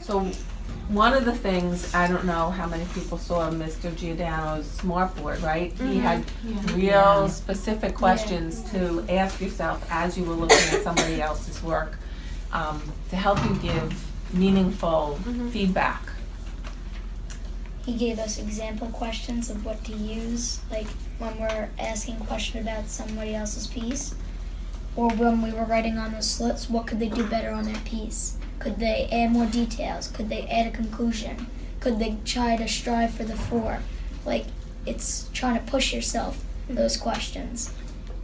So one of the things, I don't know how many people saw Mr. Giordano's smartboard, right? He had real specific questions to ask yourself as you were looking at somebody else's work, to help you give meaningful feedback. He gave us example questions of what to use, like when we're asking a question about somebody else's piece, or when we were writing on those slits, what could they do better on that piece? Could they add more details? Could they add a conclusion? Could they try to strive for the 4? Like, it's trying to push yourself, those questions.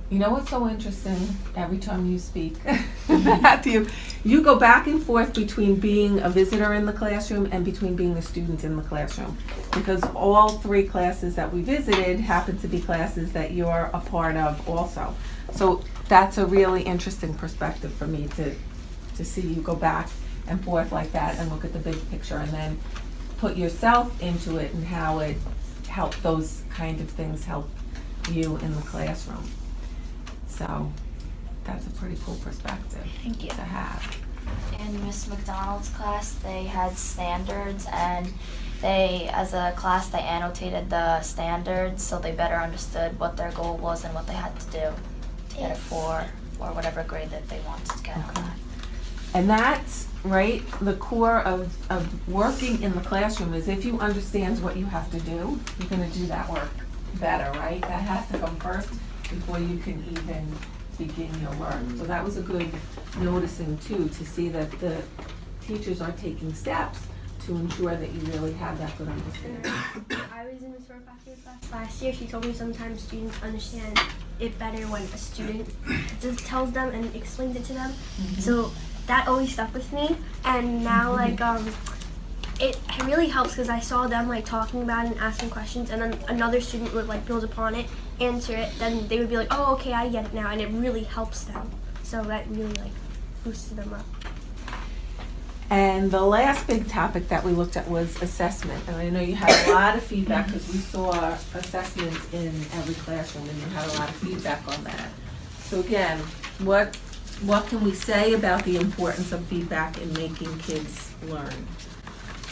You know what's so interesting? Every time you speak, Matthew, you go back and forth between being a visitor in the classroom and between being a student in the classroom. Because all 3 classes that we visited happen to be classes that you're a part of also. So that's a really interesting perspective for me to see you go back and forth like that and look at the big picture and then put yourself into it and how it helped, those kind of things help you in the classroom. So that's a pretty cool perspective to have. In Miss McDonald's class, they had standards, and they, as a class, they annotated the standards so they better understood what their goal was and what they had to do to get a 4 or whatever grade that they wanted to get on that. And that's, right, the core of working in the classroom is if you understand what you have to do, you're going to do that work better, right? That has to come first before you can even begin your work. So that was a good noticing too, to see that the teachers are taking steps to ensure that you really have that good understanding. I was in the Formative class last year. She told me sometimes students understand it better when a student just tells them and explains it to them. So that always stuck with me, and now it really helps because I saw them like talking about it and asking questions, and then another student would like build upon it, answer it, then they would be like, oh, okay, I get it now, and it really helps them. So that really like boosts them up. And the last big topic that we looked at was assessment. And I know you had a lot of feedback because we saw assessment in every classroom and you had a lot of feedback on that. So again, what can we say about the importance of feedback in making kids learn?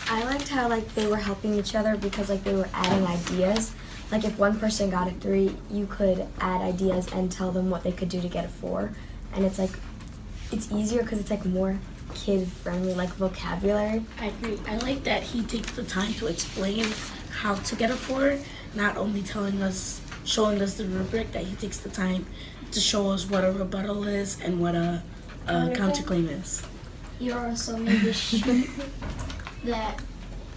I liked how like they were helping each other because like they were adding ideas. Like if one person got a 3, you could add ideas and tell them what they could do to get a 4. And it's like, it's easier because it's like more kid-friendly, like vocabulary. I agree. I like that he takes the time to explain how to get a 4, not only telling us, showing us the rubric, that he takes the time to show us what a rebuttal is and what a counterclaim is. You also made this sheet that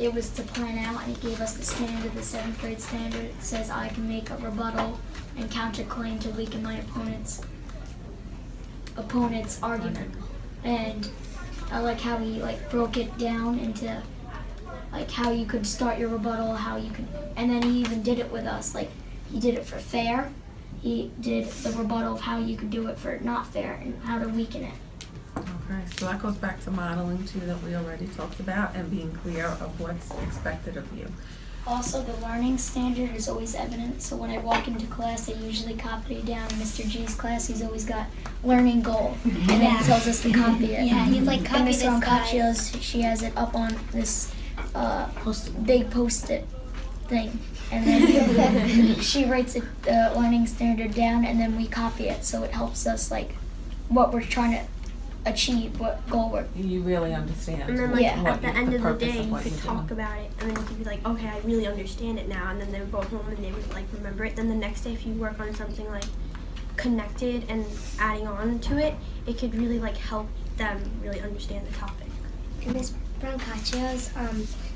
it was to plan out, and he gave us the standard, the 7th grade standard. It says I can make a rebuttal and counterclaim to weaken my opponent's argument. And I like how he like broke it down into like how you could start your rebuttal, how you could, and then he even did it with us. Like he did it for fair. He did the rebuttal of how you could do it for not fair and how to weaken it. Okay, so that goes back to modeling too that we already talked about and being clear of what's expected of you. Also, the learning standard is always evident. So when I walk into class, I usually copy it down. In Mr. G's class, he's always got learning goal, and then he tells us to copy it. Yeah, he's like, copy this, Miss guys. Roncacchio's, she has it up on this big post-it thing, and then she writes it, the learning standard down, and then we copy it. So it helps us like what we're trying to achieve, what goal we're. You really understand. And then like what at the end of the purpose day, you what could you're talk doing. about it, and then you could be like, okay, I really understand it now. And then they would go home and they would like remember it. Then the next day, if you work on something like connected and adding on to it, it could really like help them really understand the topic. Miss Brancaccios,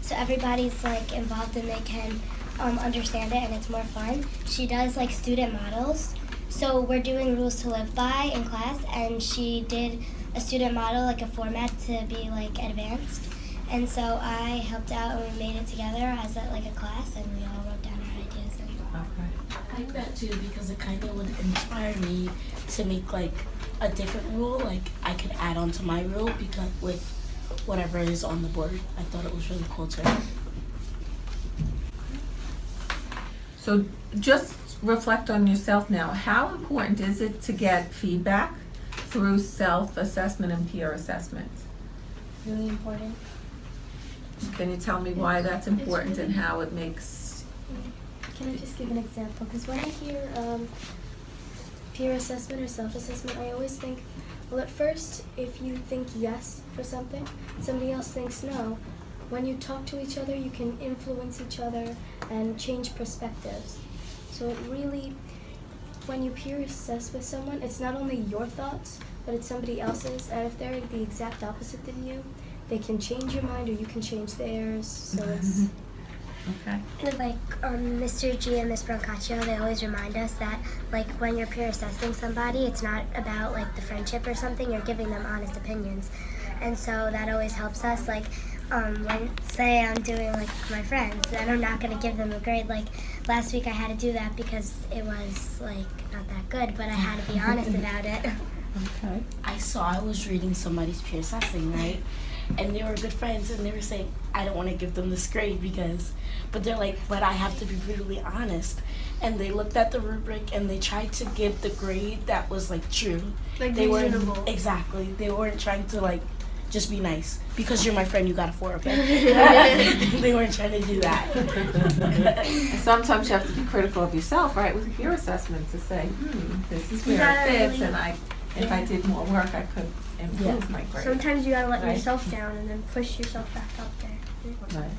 so everybody's like involved and they can understand it and it's more fun. She does like student models. So we're doing rules to live by in class, and she did a student model, like a format to be like advanced. And so I helped out and we made it together as like a class, and we all wrote down our ideas. Okay. I like that too because it kind of would inspire me to make like a different rule. Like I could add on to my rule because with whatever is on the board. I thought it was really cool too. So just reflect on yourself now. How important is it to get feedback through self-assessment and peer assessment? Really important. Can you tell me why that's important and how it makes? Can I just give an example? Because when I hear peer assessment or self-assessment, I always think, well, at first, if you think yes for something, somebody else thinks no. When you talk to each other, you can influence each other and change perspectives. So it really, when you peer assess with someone, it's not only your thoughts, but it's somebody else's. And if they're the exact opposite than you, they can change your mind or you can change theirs. So it's... Okay. And like Mr. G and Miss Brancaccio, they always remind us that like when you're peer assessing somebody, it's not about like the friendship or something. You're giving them honest opinions, and so that always helps us. Like when say I'm doing like my friends, then I'm not gonna give them a grade. Like last week I had to do that because it was like not that good, but I had to be honest about it. Okay. I was reading somebody's peer assessing, right? And they were good friends, and they were saying, I don't want to give them this grade but they're like, but I have to be brutally honest. And they looked at the rubric and they tried to give the grade that was like true. Like They reasonable. weren't, exactly. They weren't trying to like just be nice. Because you're my friend, you got a 4, okay? They weren't trying to do that. And sometimes you have to be critical of yourself, right, with peer assessments to say, this is where gotta it fits, really- and if I did more work, I could improve my grade. Sometimes you gotta let Right. yourself down and then push yourself back up there. Right.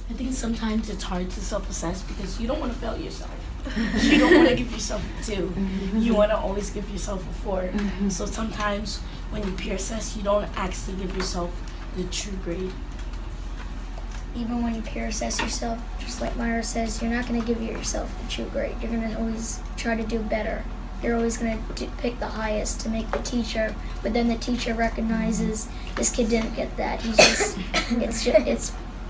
I think sometimes it's hard to self-assess because you don't want to fail yourself. You don't want to give yourself a 2. You want to always give yourself a 4. So sometimes when you peer assess, you don't actually give yourself the true grade. Even when you peer assess yourself, just like Myra says, you're not going to give yourself the true grade. You're going to always try to do better. You're always going to pick the highest to make the teacher, but then the teacher recognizes this kid didn't get that. He's just,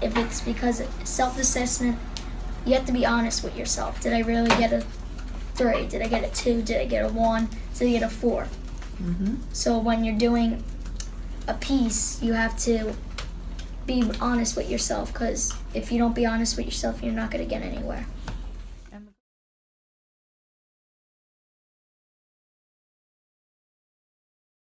if it's because of self-assessment, you have to be honest with yourself. Did I really get a 3? Did I get a 2? Did I get a 1? Did I get a 4? So when you're doing a piece, you have to be honest with yourself, because if you don't be honest with yourself, you're not going to get anywhere.